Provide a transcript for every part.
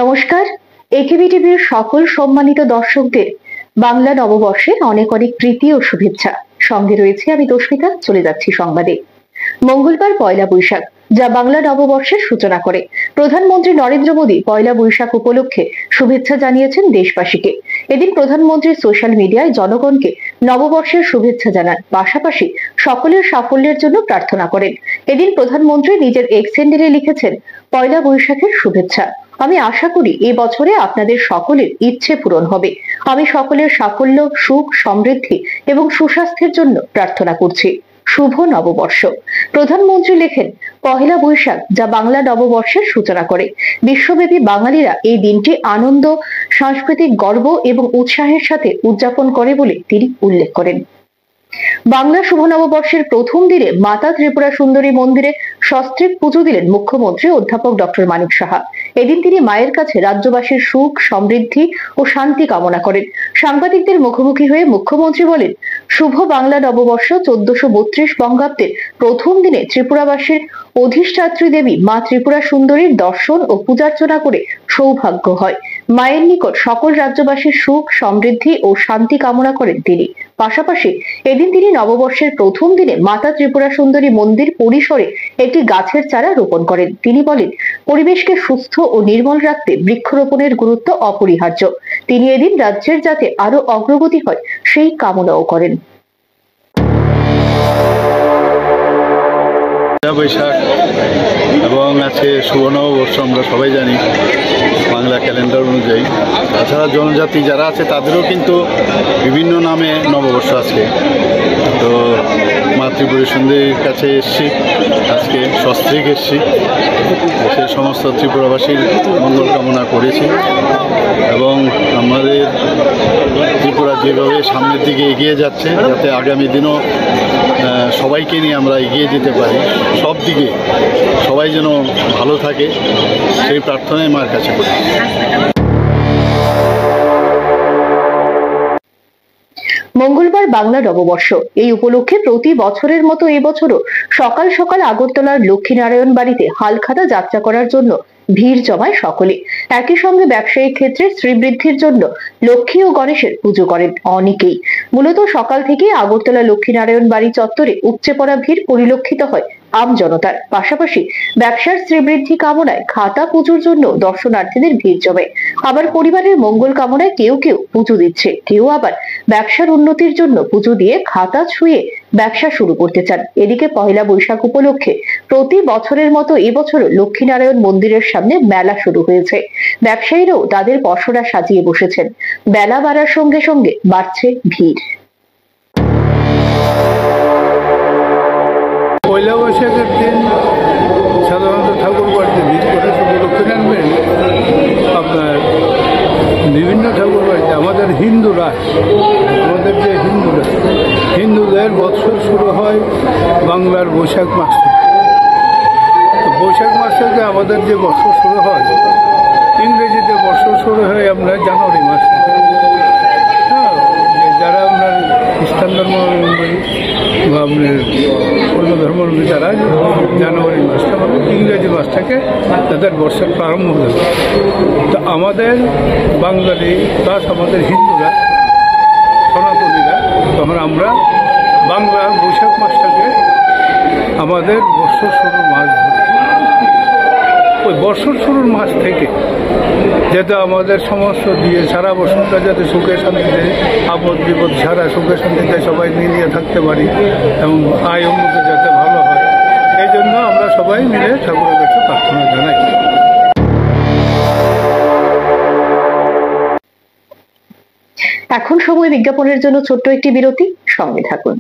নমস্কার। একেবি টিভির সকল সম্মানিত দর্শকদের বাংলা নববর্ষের অনেক অনেক প্রীতি ও শুভেচ্ছা। সঙ্গে রয়েছে আমি তস্মিতা। চলে যাচ্ছি সংবাদে। মঙ্গলবার পয়লা বৈশাখ, যা বাংলা নববর্ষের সূচনা করে। প্রধানমন্ত্রী নরেন্দ্র মোদী পয়লা বৈশাখ উপলক্ষে শুভেচ্ছা জানিয়েছেন দেশবাসীকে। এদিন প্রধানমন্ত্রী সোশ্যাল মিডিয়ায় জনগণকে নববর্ষের শুভেচ্ছা জানান, পাশাপাশি সকলের সাফল্যের জন্য প্রার্থনা করেন। এদিন প্রধানমন্ত্রী নিজের এক্স হ্যান্ডেলে লিখেছেন, পয়লা বৈশাখের শুভেচ্ছা। আমি আশা করি এ বছরে আপনাদের সকলের ইচ্ছে পূরণ হবে। আমি সকলের সাফল্য, সুখ, সমৃদ্ধি এবং সুস্বাস্থ্যের জন্য প্রার্থনা করছি। শুভ নববর্ষ। প্রধানমন্ত্রী লেখেন, পহেলা বৈশাখ, যা বাংলা নববর্ষের সূচনা করে। বিশ্বব্যাপী বাঙালিরা এই দিনটি আনন্দ, সাংস্কৃতিক গর্ব এবং উৎসাহের সাথে উদযাপন করে বলে তিনি উল্লেখ করেন। বাংলা শুভ নববর্ষের প্রথম দিনে মাতা ত্রিপুরা সুন্দরী মন্দিরে সস্ত্রীক পুজো দিলেন মুখ্যমন্ত্রী অধ্যাপক ডক্টর মানিক সাহা। এদিন তিনি মায়ের কাছে রাজ্যবাসীর সুখ, সমৃদ্ধি ও শান্তি কামনা করেন। সাংবাদিকদের মুখোমুখি হয়ে মুখ্যমন্ত্রী বলেন, শুভ বাংলা নববর্ষ 1432 বঙ্গাব্দের প্রথম দিনে ত্রিপুরাবাসীর অধিষ্ঠাত্রী দেবী মা ত্রিপুরা সুন্দরীর দর্শন ও পূজার্চনা করে সৌভাগ্য হয়। মায়ের নিকট সকল রাজ্যবাসীর সুখ, সমৃদ্ধি ও শান্তি কামনা করেন তিনি। পাশাপাশি এদিন তিনি নববর্ষের প্রথম দিনে মাতা ত্রিপুরা সুন্দরী মন্দির পরিসরে একটি গাছের চারা রোপণ করেন। তিনি বলেন, পরিবেশকে সুস্থ ও নির্মল রাখতে বৃক্ষরোপণের গুরুত্ব অপরিহার্য। তিনি এদিন রাজ্যের যাতে আরো অগ্রগতি হয় সেই কামনাও করেন। বৈশাখ এবং আজকে শুভ নববর্ষ আমরা সবাই জানি বাংলা ক্যালেন্ডার অনুযায়ী। তাছাড়া জনজাতি যারা আছে তাদেরও কিন্তু বিভিন্ন নামে নববর্ষ আছে। তো মা ত্রিপুরা সুন্দরীর কাছে এসছি, আজকে সস্ত্রীক এসছি, সে সমস্ত ত্রিপুরাবাসীর মঙ্গল কামনা করেছি এবং আমাদের ত্রিপুরা যেভাবে সামনের দিকে এগিয়ে যাচ্ছে, যাতে আগামী দিনও সবাইকে নিয়ে আমরা এগিয়ে যেতে পারি, সব দিকে সবাই যেন ভালো থাকে, সেই প্রার্থনাই মার কাছে করি। মঙ্গলবার বাংলা নববর্ষ। এই উপলক্ষে প্রতি বছরের মতো এবছরও সকাল সকাল আগরতলার লক্ষ্মীনারায়ণ বাড়িতে হালখাতা যাত্রা করার জন্য ভিড় জমায় সকলে। একই সঙ্গে ব্যবসায়িক ক্ষেত্রে শ্রীবৃদ্ধির জন্য লক্ষ্মী ও গণেশের পুজো করেন অনেকেই। মূলত সকাল থেকে আগরতলা লক্ষ্মীনারায়ণ বাড়ি চত্বরে উপচে পড়া ভিড় পরিলক্ষিত হয় আম জনতার। পাশাপাশি ব্যবসার শ্রীবৃদ্ধি কামনায় খাতা পুজোর জন্য দর্শনার্থীদের ভিড় জমে। আবার পরিবারের মঙ্গল কামনায় কেউ কেউ পুজো দিচ্ছে, কেউ আবার ব্যবসার উন্নতির জন্য পুজো দিয়ে খাতা ছুঁয়ে ব্যবসা শুরু করতে চান। এদিকে পহেলা বৈশাখ উপলক্ষে প্রতি বছরের মতো এবছরও লক্ষ্মীনারায়ণ মন্দিরের সামনে মেলা শুরু হয়েছে। ব্যবসায়ীরাও তাদের পসরা সাজিয়ে বসেছেন। বেলা বাড়ার সঙ্গে সঙ্গে বাড়ছে ভিড়। পয়লা বৈশাখের দিন সাধারণত ঠাকুর বাড়িতে ভিড় করে, শুধু লক্ষ্মীনারায়ণ আপনার বিভিন্ন ঠাকুর বাড়িতে আমাদের আমাদের যে হিন্দুদের বৎসর শুরু হয় বাংলার বৈশাখ মাস থেকে। তো বৈশাখ মাস থেকে আমাদের যে বৎসর শুরু হয়, ইংরেজিতে বৎসর শুরু হয় আপনার জানুয়ারি মাস থেকে। হ্যাঁ, যারা আপনার খ্রিস্টান ধর্মাবলম্বী বা আপনার অন্য ধর্মাবলম্বী তারা জানুয়ারি মাসটা মানে ইংরেজি মাস থেকে তাদের বর্ষের প্রারম্ভ হয়ে যায়। তো আমাদের বাঙালি প্লাস আমাদের হিন্দুরা, সনাতনীরা, তখন আমরা বাংলা বৈশাখ মাসটাকে আমাদের বর্ষর শুরুর মাস ধরি। ওই বর্ষর শুরুর মাস থেকে যাতে আমাদের সমস্ত দিয়ে সারা বছরটা যাতে সুখে শান্তিতে, আপদ বিপদ সারা সুখে শান্তিতে সবাই মিলিয়ে থাকতে পারি এবং আয় উন্নতি যাতে ভালো হয়, এই জন্য আমরা সবাই মিলে ঠাকুরের কাছে প্রার্থনা জানাই। এখন সময় বিজ্ঞাপনের জন্য ছোট্ট একটি বিরতি। সঙ্গে থাকুন।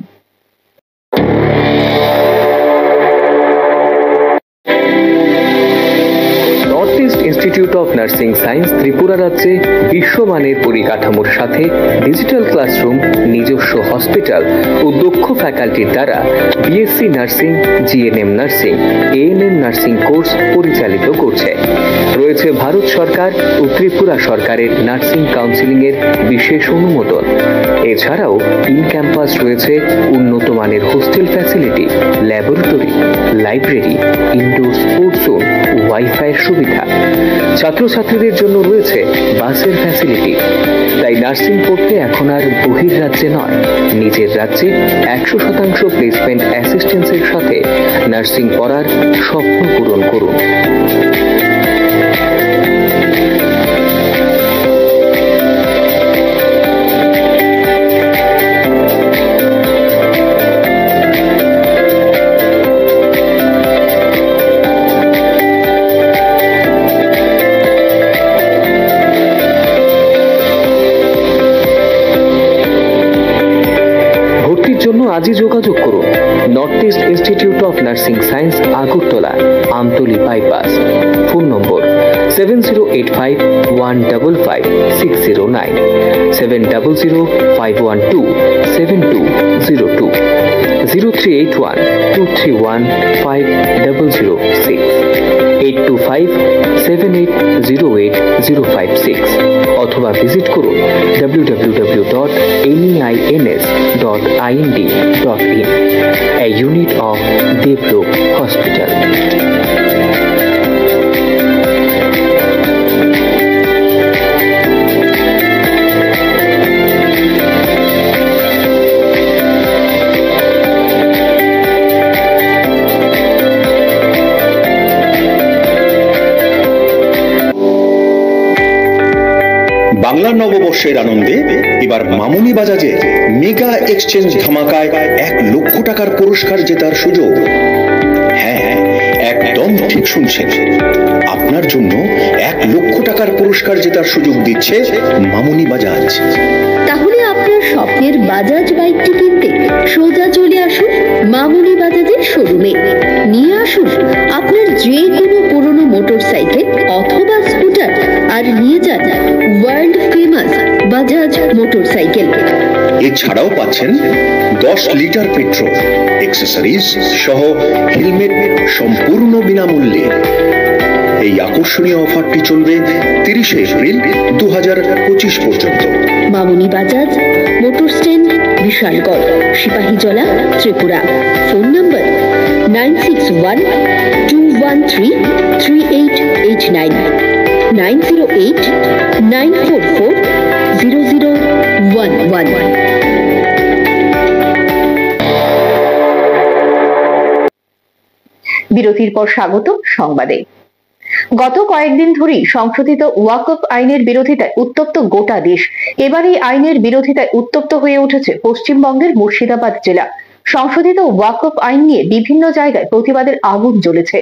Institute of nursing science Tripura রাজ্যে বিশ্বমানের পরিকাঠামোর সাথে ডিজিটাল ক্লাসরুম, নিজস্ব হসপিটাল ও দক্ষ ফ্যাকাল্টির দ্বারা BSc nursing, GNM nursing, ANM nursing course পরিচালিত করছে। রয়েছে ভারত সরকার ও ত্রিপুরা সরকারের নার্সিং কাউন্সিলিং এর বিশেষ অনুমোদন। এছাড়াও ইন ক্যাম্পাস রয়েছে উন্নত মানের hostel facility, laboratory, library, indoor sports zone, wifi এর সুবিধা। ছাত্রছাত্রীদের জন্য রয়েছে বাসের ফ্যাসিলিটি। তাই নার্সিং পড়তে এখন আর বহির্রাজ্যে নয়, নিজের রাজ্যে 100% প্লেসমেন্ট অ্যাসিস্ট্যান্সের সাথে নার্সিং পড়ার স্বপ্ন পূরণ করুন। জন্য আজই যোগাযোগ করুন north east institute of nursing science, Agartala, Amtali bypass. Phone নম্বর 7085155609, 7005127202, 0381231506, 8257808056, অথবা ভিজিট করুন www.neins.ind.in, a unit of Devlook Hospital. Bangla নববর্ষের আনন্দে এবার মামুনি বাজাজের মেগা এক্সচেঞ্জ ধামাকায় 1 লক্ষ টাকার পুরস্কার জেতার সুযোগ। হ্যাঁ, একদম ঠিক শুনছেন, আপনার জন্য 1 লক্ষ টাকার পুরস্কার জেতার সুযোগ দিচ্ছে মামুনি বাজাজ। তাহলে আপনার স্বপ্নের বাজাজ বাইকটি কিনতে সোজা চলে আসুন মামুনি বাজাজের শোরুমে। নিয়ে আসুন আপনার যে কোনো পুরনো মোটরসাইকেল অথবা স্কুটার, আর নিয়ে যান ওয়ার্ল্ড ফেমাস বাজাজ মোটরসাইকেল। এছাড়াও পাচ্ছেন 10 লিটার পেট্রোল, অ্যাক্সেসরিজ সহ হেলমেট সম্পূর্ণ বিনামূল্যে। এই আকর্ষণীয় অফারটি চলবে 30 এপ্রিল 2025 পর্যন্ত। Mamuni Bajaj, motor stand, Bishalgarh, Sipahijala, Tripura. Phone number 9612133889, 9089440011। বিরতির পর স্বাগত সংবাদে। গত কয়েকদিন ধরেই সংশোধিত ওয়াকফ আইনের বিরোধিতায় উত্তপ্ত গোটা দেশ। এবার এই আইনের বিরোধিতায় উত্তপ্ত হয়ে উঠেছে পশ্চিমবঙ্গের মুর্শিদাবাদ জেলা। সংশোধিত ওয়াকফ আইন নিয়ে বিভিন্ন জায়গায় প্রতিবাদের আগুন জ্বলেছে।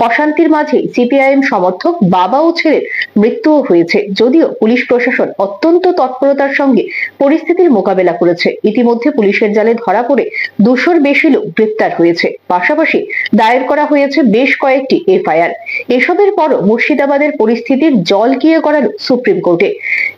অশান্তির মাঝে সিপিআইএম সমর্থক বাবা ও ছেলের মৃত্যুও হয়েছে, যদিও পুলিশ প্রশাসন অত্যন্ত তৎপরতার সঙ্গে পরিস্থিতির মোকাবেলা করেছে। ইতিমধ্যে পুলিশের জালে ধরা পড়ে 200-র বেশি লোক গ্রেপ্তার হয়েছে। পাশাপাশি দায়ের করা হয়েছে বেশ কয়েকটি এফআইআর। এসবের পরও মুর্শিদাবাদের পরিস্থিতির জল গিয়ে গড়ালো সুপ্রিম কোর্টে।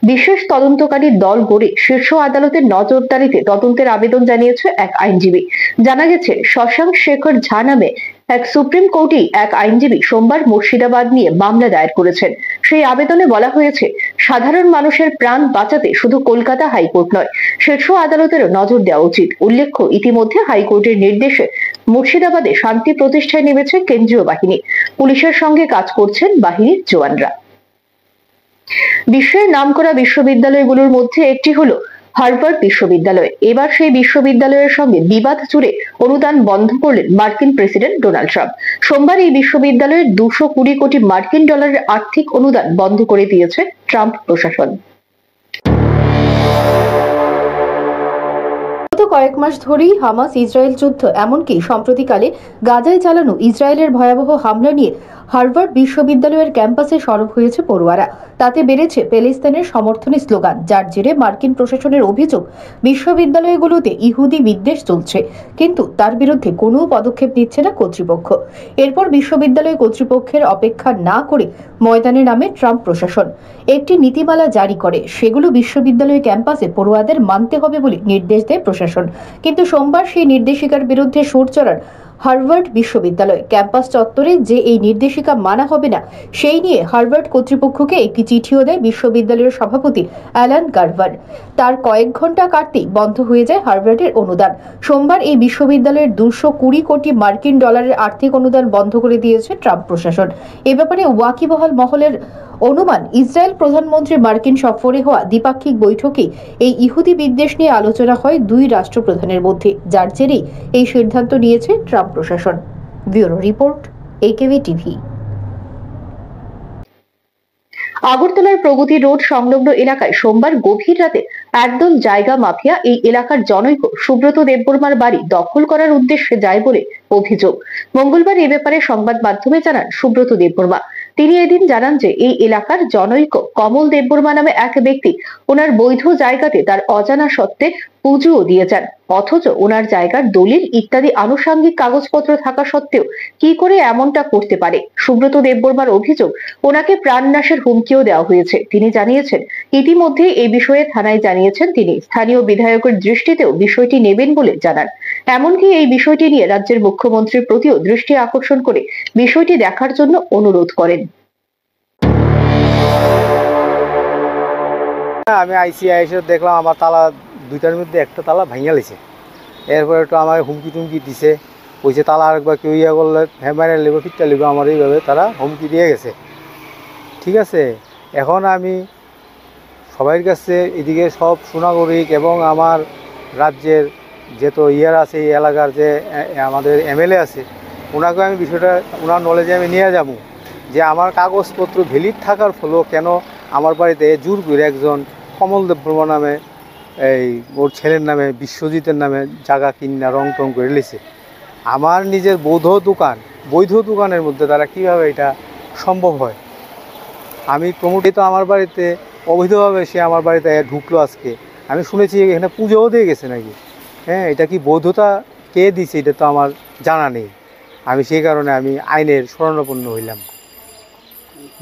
বিশেষ তদন্তকারী দল গড়ে শীর্ষ আদালতের নজরদারিতে তদন্তের আবেদন জানিয়েছে এক আইনজীবী। জানা গেছে, শশাঙ্ক শেখর ঝা নামে এক সুপ্রিম কোর্টেই এক আইনজীবী সোমবার মুর্শিদাবাদ নিয়ে মামলা দায়ের করেছেন। সেই আবেদনে বলা হয়েছে, সাধারণ মানুষের প্রাণ বাঁচাতে শুধু কলকাতা হাইকোর্ট নয়, শীর্ষ আদালতেরও নজর দেওয়া উচিত। উল্লেখ্য, ইতিমধ্যে হাইকোর্টের নির্দেশে মুর্শিদাবাদে শান্তি প্রতিষ্ঠায় নেমেছে কেন্দ্রীয় বাহিনী। পুলিশের সঙ্গে কাজ করছেন বাহিনীর জওয়ানরা। বিশ্বের নামকরা বিশ্ববিদ্যালয়গুলোর মধ্যে একটি হলো হার্ভার্ড বিশ্ববিদ্যালয়। এবার সেই বিশ্ববিদ্যালয়ের সঙ্গে বিবাদ জুড়ে অনুদান বন্ধ করলেন মার্কিন প্রেসিডেন্ট ডোনাল্ড ট্রাম্প। সোমবার এই বিশ্ববিদ্যালয়ের 220 কোটি মার্কিন ডলারের আর্থিক অনুদান বন্ধ করে দিয়েছে ট্রাম্প প্রশাসন। গত কয়েক মাস ধরেই হামাস ইসরায়েল যুদ্ধ, এমনকি সম্প্রতিকালে গাজায় চালানো ইসরায়েলের ভয়াবহ হামলা নিয়ে হার্ভার্ড বিশ্ববিদ্যালয়ের ক্যাম্পাসে সরব হয়েছে পড়ুয়ারা। তাতে বেড়েছে প্যালেস্তাইনের সমর্থনের স্লোগান, যার জেরে মার্কিন প্রশাসনের অভিযোগ বিশ্ববিদ্যালয়গুলোতে ইহুদি বিদ্বেষ চলছে, কিন্তু তার বিরুদ্ধে কোনো পদক্ষেপ নিচ্ছে না কর্তৃপক্ষ। এরপর বিশ্ববিদ্যালয় কর্তৃপক্ষের অপেক্ষা না করে ময়দানে নামে ট্রাম্প প্রশাসন। একটি নীতিমালা জারি করে সেগুলো বিশ্ববিদ্যালয় ক্যাম্পাসে পড়ুয়াদের মানতে হবে বলে নির্দেশ দেয় প্রশাসন। কিন্তু সোমবার সেই নির্দেশিকার বিরুদ্ধে সুর চড়ার হার্ভার্ড বিশ্ববিদ্যালয় ক্যাম্পাস চত্বরে যে এই নির্দেশিকা মানা হবে না সেই নিয়ে হার্ভার্ড কর্তৃপক্ষকে একটি চিঠিও দেয় বিশ্ববিদ্যালয়ের সভাপতি অ্যালান গার্ভার। তার কয়েক ঘন্টা কাটতেই বন্ধ হয়ে যায় হার্ভার্ডের অনুদান। সোমবার এই বিশ্ববিদ্যালয়ের 220 কোটি মার্কিন ডলারের আর্থিক অনুদান বন্ধ করে দিয়েছে ট্রাম্প প্রশাসন। এ ব্যাপারে ওয়াকিবহাল মহলের অনুমান, ইসরায়েল প্রধানমন্ত্রী মার্কিন সফরে হওয়া দ্বিপাক্ষিক বৈঠকে এই ইহুদি বিদ্বেষ নিয়ে আলোচনা হয় দুই রাষ্ট্রপ্রধানের মধ্যে, যার জেরেই এই সিদ্ধান্ত নিয়েছে ট্রাম্প প্রশাসন। Bureau report, AKV TV. আগরতলার প্রগতি রোড সংলগ্ন এলাকায় সোমবার গভীর রাতে একদল জায়গা মাফিয়া এই এলাকার জনৈক সুব্রত দেববর্মার বাড়ি দখল করার উদ্দেশ্যে যায় বলে অভিযোগ। মঙ্গলবার এ ব্যাপারে সংবাদ মাধ্যমে জানান সুব্রত দেববর্মা। তিনি এদিন জানান যে এই এলাকার জনৈক কমল দেববর্মা নামে এক ব্যক্তি ওনার বৈধ জায়গাতে তার অজানা সত্ত্বে পুজোও দিয়ে যান, অথচ ওনার জায়গার দলিল ইত্যাদি আনুষঙ্গিক কাগজপত্র থাকা সত্ত্বেও কি করে এমনটা করতে পারে। সুব্রত দেববর্মার অভিযোগ, ওনাকে প্রাণনাশের হুমকিও দেওয়া হয়েছে। তিনি জানিয়েছেন ইতিমধ্যে এই বিষয়ে থানায় জানিয়েছেন তিনি। স্থানীয় বিধায়কের দৃষ্টিতেও বিষয়টি নেবেন বলে জানান। এমনকি এই বিষয়টি নিয়ে রাজ্যের মুখ্যমন্ত্রীর প্রতিও দৃষ্টি আকর্ষণ করে বিষয়টি দেখার জন্য অনুরোধ করেন। আমি আইসি দেখলাম আমার তালা দুইটার মধ্যে একটা তালা ভাঙিয়া লেছে। এরপরে একটু আমার হুমকি টুমকি দিছে, কইছে তালা আরেকবার কেউ ইয়া করলে হ্যাঁ মারা নেবো ফিটটা নেবো, আমার এইভাবে তারা হুমকি দিয়ে গেছে। ঠিক আছে, এখন আমি সবার কাছে এদিকে সব সুনাগরিক এবং আমার রাজ্যের যেহেতু ইয়ার আছে, এই এলাকার যে আমাদের MLA আছে, ওনাকে আমি বিষয়টা ওনার নলেজে আমি নিয়ে যাব যে আমার কাগজপত্র ভ্যালিড থাকার ফলেও কেন আমার বাড়িতে জোর করে একজন কমল দেববর্মা নামে এই ওর ছেলের নামে বিশ্বজিতের নামে জায়গা কিনা রং টং করে লেছে। আমার নিজের বৈধ দোকানের মধ্যে তারা কীভাবে এটা সম্ভব হয়? আমি তো আমার বাড়িতে অবৈধভাবে সে আমার বাড়িতে ঢুকলো আজকে। আমি শুনেছি এখানে পুজোও দিয়ে গেছে নাকি। হ্যাঁ, এটা কি বৈধতা কে দিছে এটা তো আমার জানা নেই। আমি সেই কারণে আমি আইনের শরণাপন্ন হইলাম।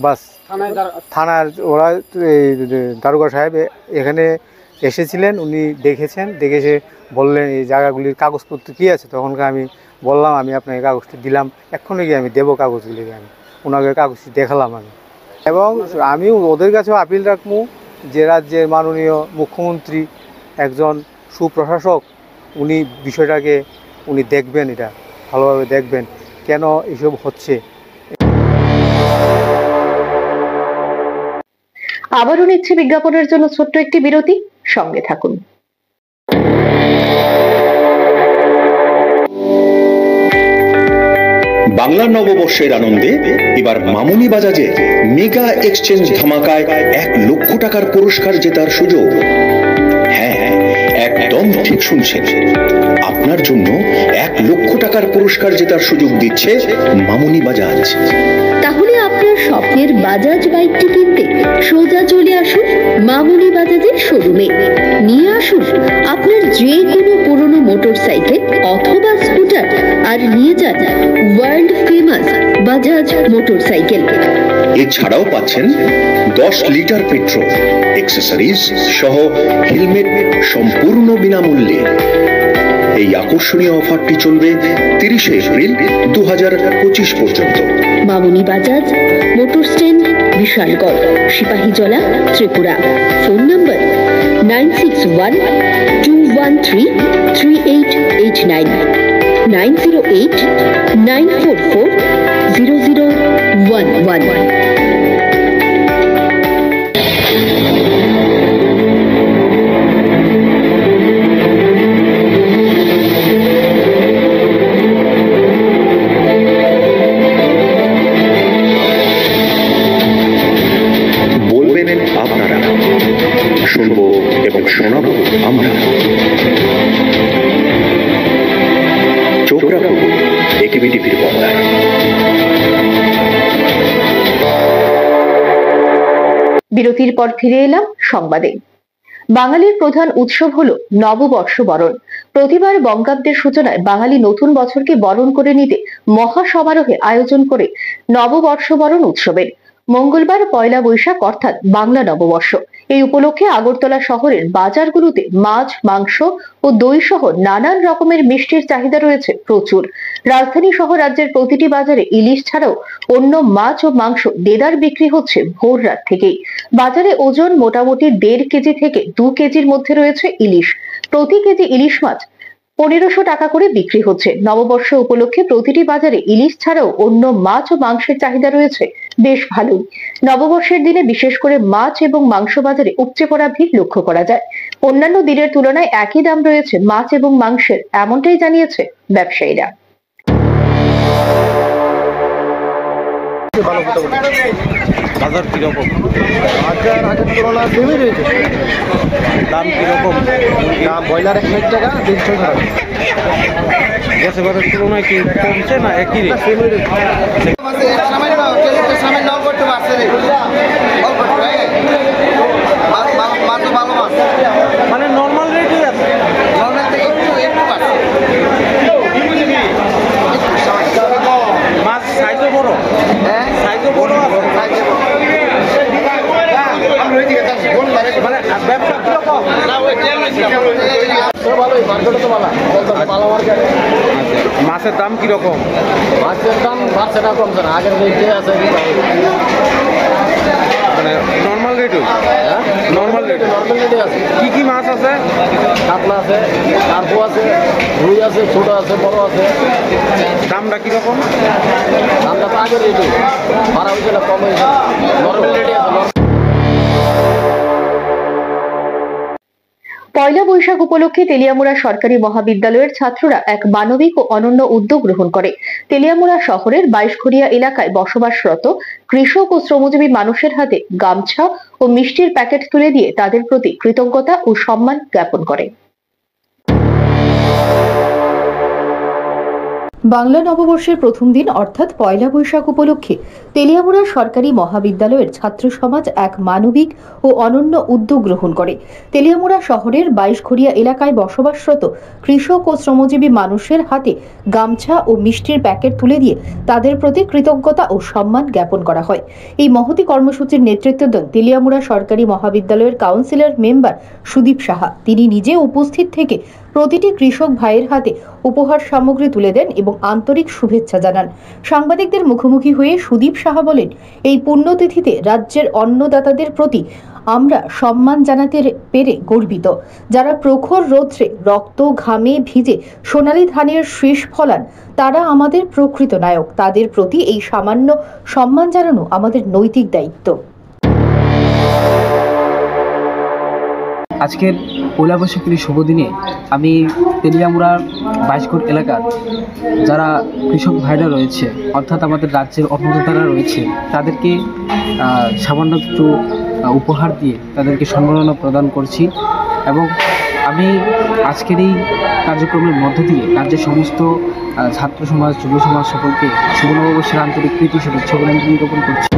বাস থানার ওরা দারোগা সাহেব এখানে এসেছিলেন, উনি দেখেছে বললেন এই জায়গাগুলির কাগজপত্র কী আছে। তখনকার আমি বললাম আমি আপনাকে কাগজটি দিলাম, এক্ষুনি গিয়ে আমি দেবো কাগজগুলিকে। আমি ওনাকে কাগজটি দেখালাম আমি, এবং আমি ওদের কাছেও আপিল রাখবো যে রাজ্যের মাননীয় মুখ্যমন্ত্রী একজন সুপ্রশাসক, উনি বিষয়টাকে উনি দেখবেন, এটা ভালোভাবে দেখবেন কেন এসব হচ্ছে। আবারও নিচ্ছে বিজ্ঞাপনের জন্য ছোট্ট একটি বিরতি, সঙ্গে থাকুন। বাংলা নববর্ষের আনন্দে এবার মামুনি বাজাজে মেগা এক্সচেঞ্জ ধামাকায় 1 লক্ষ টাকার পুরস্কার জেতার সুযোগ। হ্যাঁ, একদম ঠিক শুনছেন, আপনার জন্য 1 লক্ষ টাকার পুরস্কার জেতার সুযোগ দিচ্ছে মামুনি বাজাজ। তাহলে আপনার স্বপ্নের বাজাজ বাইকটি কিনতে সোজা চলে আসুন মামুনি বাজাজের শোরুমে। নিয়ে আসুন আপনার যে কোনো পুরনো মোটরসাইকেল অথবা স্কুটার, আর নিয়ে যান ওয়ার্ল্ড ফেমাস বাজাজ মোটরসাইকেল। এছাড়াও পাচ্ছেন 10 লিটার পেট্রোল, অ্যাক্সেসরিজ সহ হেলমেট সম্পূর্ণ বিনামূল্যে। এই আকর্ষণীয় অফারটি চলবে 30 এপ্রিল 2025 পর্যন্ত। Mamuni Bajaj, motor stand, Bishalgarh, Sipahijala, Tripura. Phone number 9612133889, 9089440011। আপনারা শুনবো এবং শোনাবো আমরা। চোখ রাখবো AKV টিভির পর্দায়। বিরতির পর ফিরে এলাম সংবাদে। বাঙালির প্রধান উৎসব হলো নববর্ষ বরণ। প্রতিবার বঙ্গাব্দের সূচনায় বাঙালি নতুন বছরকে বরণ করে নিতে মহা সমারোহে আয়োজন করে নববর্ষ বরণ উৎসবের। মঙ্গলবার পয়লা বৈশাখ অর্থাৎ বাংলা নববর্ষ। এই উপলক্ষে আগরতলা শহরের বাজারগুলোতে মাছ, মাংস ও দই সহ নানান রকমের মিষ্টির চাহিদা রয়েছে প্রচুর। রাজধানী সহ রাজ্যের প্রতিটি বাজারে ইলিশ ছাড়াও অন্য মাছ ও মাংস দেদার বিক্রি হচ্ছে ভোর রাত থেকেই। বাজারে ওজন মোটামুটি 1.5 কেজি থেকে 2 কেজির মধ্যে রয়েছে ইলিশ। প্রতি কেজি ইলিশ মাছ 1500 টাকা করে বিক্রি হচ্ছে। নববর্ষ উপলক্ষে প্রতিটি বাজারে ইলিশ ছাড়াও অন্য মাছ ও মাংসের চাহিদা রয়েছে বেশ ভালোই। নববর্ষের দিনে বিশেষ করে মাছ এবং মাংস বাজারে উপচে পড়া ভিড় লক্ষ্য করা যায়। অন্যান্য দিনের তুলনায় একই দাম রয়েছে মাছ এবং মাংসের, এমনটাই জানিয়েছে ব্যবসায়ীরা। বাজার কিরকম? আগের তুলনায় কমে রয়েছে। দাম কিরকম? দাম ব্রয়লার 1 টাকা 300 টাকা। গেছেবারের তুলনায় কি কমছে না একই রেট? মানে নর্মাল রেটই আছে। মাছ সাইজও বড়, সাইজও বড় আছে। মানে ব্যবসা কিরকম? মাছের দাম কিরকম? মাছের দাম বাড়ছে না কমছে না, আগের রেটে আছে। মানে নর্মাল রেট? নর্মাল রেট আছে। কি কি মাছ আছে? কাতলা আছে, কার্পু আছে, রুই আছে, ছোট আছে, বড় আছে। দামটা কিরকম? দামটা তো আগের রেটে, ভাড়া হয়েছে না, কম হয়েছে। নর্মাল রেটে আছে। পয়লা বৈশাখ উপলক্ষে তেলিয়ামুড়া সরকারি মহাবিদ্যালয়ের ছাত্ররা এক মানবিক ও অনন্য উদ্যোগ গ্রহণ করে। তেলিয়ামুড়া শহরের 22 এলাকায় বসবাসরত কৃষক ও শ্রমজীবী মানুষের হাতে গামছা ও মিষ্টির প্যাকেট তুলে দিয়ে তাদের প্রতি কৃতজ্ঞতা ও সম্মান জ্ঞাপন করে। বাংলা নববর্ষের প্রথম দিন অর্থাৎ পয়লা বৈশাখ উপলক্ষে তেলিয়ামুড়া সরকারি মহাবিদ্যালয়ের ছাত্র সমাজ এক মানবিক ও অনন্য উদ্যোগ গ্রহণ করে। তেলিয়ামুড়া শহরের 22 এলাকায় বসবাসরত কৃষক ও শ্রমজীবী মানুষের হাতে গামছা ও মিষ্টির প্যাকেট তুলে দিয়ে তাদের প্রতি কৃতজ্ঞতা ও সম্মান জ্ঞাপন করা হয়। এই মহতী কর্মসূচির নেতৃত্ব দেন তেলিয়ামুড়া সরকারি মহাবিদ্যালয়ের কাউন্সিলর মেম্বার সুদীপ সাহা। তিনি নিজে উপস্থিত থেকে প্রতিটি কৃষক ভাইয়ের হাতে উপহার সামগ্রী তুলে দেন এবং আন্তরিক শুভেচ্ছা জানান। সাংবাদিকদের মুখোমুখি হয়ে সুদীপ সাহা বলেন, এই পুণ্যতিথিতে রাজ্যের অন্নদাতাদের প্রতি আমরা সম্মান জানাতে পেরে গর্বিত। যারা প্রখর রৌদ্রে রক্ত ঘামে ভিজে সোনালী ধানের শীষ ফলান, তারা আমাদের প্রকৃত নায়ক। তাদের প্রতি এই সামান্য সম্মান জানানো আমাদের নৈতিক দায়িত্ব। আজকের পয়লা বৈশাখের শুভ দিনে আমি তেলিয়ামুড়ার 22 এলাকার যারা কৃষক ভাইরা রয়েছে, অর্থাৎ আমাদের রাজ্যের অন্নদাতারা রয়েছে, তাদেরকে সামান্য একটু উপহার দিয়ে তাদেরকে সম্মাননা প্রদান করছি। এবং আমি আজকের এই কার্যক্রমের মধ্য দিয়ে রাজ্যের সমস্ত ছাত্র সমাজ, যুব সমাজ সকলকে শুভ নববর্ষের আন্তরিক প্রীতি শুভেচ্ছা জ্ঞাপন করছি।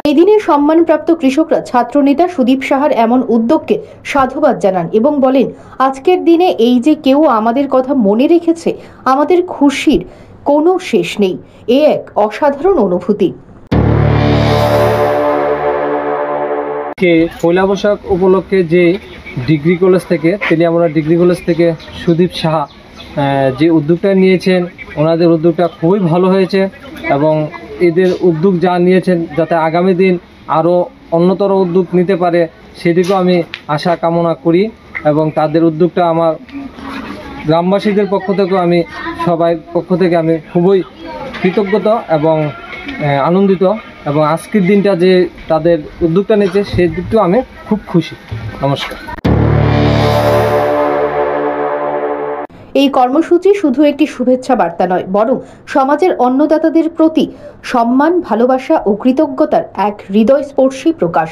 এই দিনে সম্মানপ্রাপ্ত কৃষকরা ছাত্রনেতা সুদীপ সাহার এমন উদ্যোগকে সাধুবাদ জানান এবং বলেন, আজকের দিনে এই যে কেউ আমাদের কথা মনে রেখেছে, আমাদের খুশির কোনো শেষ নেই। এ এক অসাধারণ অনুভূতি। পয়লা বৈশাখ উপলক্ষে যে ডিগ্রি কলেজ থেকে, তেলিয়ামুড়া ডিগ্রি কলেজ থেকে সুদীপ সাহা যে উদ্যোগটা নিয়েছেন, ওনাদের উদ্যোগটা খুবই ভালো হয়েছে এবং এদের উদ্যোগ যা নিয়েছেন যাতে আগামী দিন আরও অন্যতর উদ্যোগ নিতে পারে সেদিকেও আমি আশা কামনা করি। এবং তাদের উদ্যোগটা আমার গ্রামবাসীদের পক্ষ থেকেও আমি সবাই পক্ষ থেকে আমি খুবই কৃতজ্ঞত এবং আনন্দিত। এবং আজকের দিনটা যে তাদের উদ্যোগটা নিয়েছে সেই দিকটাও আমি খুব খুশি। নমস্কার। এই কর্মসূচি শুধু একটি শুভেচ্ছা বার্তা নয়, বরং সমাজের অন্নদাতাদের প্রতি সম্মান, ভালোবাসা ও কৃতজ্ঞতার এক হৃদয়স্পর্শী প্রকাশ।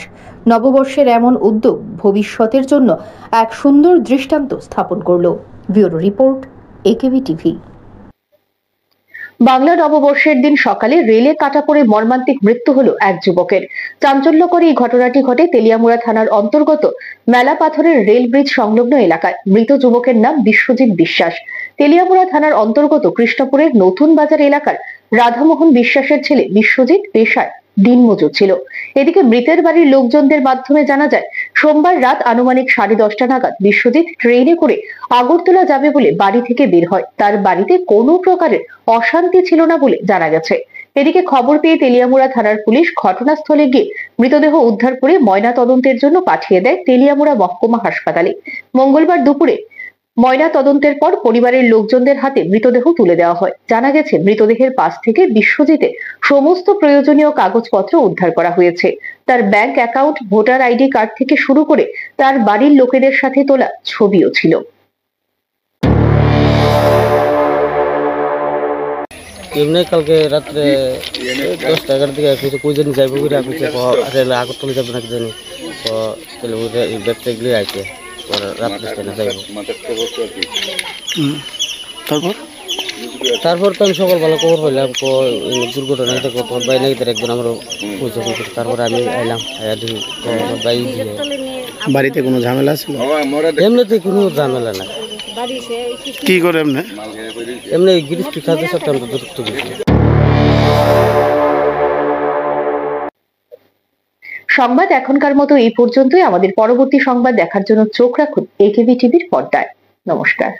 নববর্ষের এমন উদ্যোগ ভবিষ্যতের জন্য এক সুন্দর দৃষ্টান্ত স্থাপন করল। Bureau report, AKB TV. Bangla নববর্ষের দিন সকালে রেলে কাটা পড়ে মর্মান্তিক মৃত্যু হলো এক যুবকের। চাঞ্চল্যকর এই ঘটনাটি ঘটে তেলিয়ামুড়া থানার অন্তর্গত মেলা পাথরের রেল ব্রিজ সংলগ্ন এলাকায়। মৃত যুবকের নাম বিশ্বজিৎ বিশ্বাস। তেলিয়ামুড়া থানার অন্তর্গত কৃষ্ণপুরের নতুন বাজার এলাকার রাধামোহন বিশ্বাসের ছেলে বিশ্বজিৎ পেশায় দিনমজুর ছিল। এদিকে মৃতের বাড়ির লোকজনদের মাধ্যমে জানা যায়, সোমবার রাত আনুমানিক 10:30 নাগাদ বিশ্বজিৎ ট্রেনে করে আগরতলা যাবে বলে বাড়ি থেকে বের হয়। তার বাড়িতে কোনো প্রকারের অশান্তি ছিল না বলে জানা গেছে। এদিকে খবর পেয়ে তেলিয়ামুড়া থানার পুলিশ ঘটনাস্থলে গিয়ে মৃতদেহ উদ্ধার করে ময়না তদন্তের জন্য পাঠিয়ে দেয় তেলিয়ামুড়া মহকুমা হাসপাতালে। মঙ্গলবার দুপুরে ময়না তদন্তের পর পরিবারের লোকজনদের হাতে মৃতদেহ তুলে দেওয়া হয়। জানা গেছে, মৃতদেহের পাশ থেকে বিশ্বজিতের সমস্ত প্রয়োজনীয় কাগজপত্র উদ্ধার করা হয়েছে। তার bank account, voter ID card থেকে শুরু করে তার বাড়ির লোকেদের সাথে তোলা ছবিও ছিল। এমনি কালকে রাত্রে 10-11 দিকে কিছু কই জানি যাইব করে কিছু রেলে আগরতলা যাবে নাকি জানি, তো তাহলে ওই ব্যাগগুলি আইছে রাত্রে স্টেশনে যাইব। তারপর তো আমি সকালবেলা খবর পাইলাম দুর্ঘটনা বাই নাকি একজন আমার পয়সা পয়সা, তারপরে আমি আইলাম বাই দিয়ে। বাড়িতে কোনো ঝামেলা ছিল? এমনিতে কোনো ঝামেলা নাই। কি করে এমনি? এমনি গৃহস্থী খাদ্যের সাথে আমরা যুক্ত গেছি। সংবাদ এখনকার মতো এই পর্যন্তই। আমাদের পরবর্তী সংবাদ দেখার জন্য চোখ রাখুন একেবি টিভির পর্দায়। নমস্কার।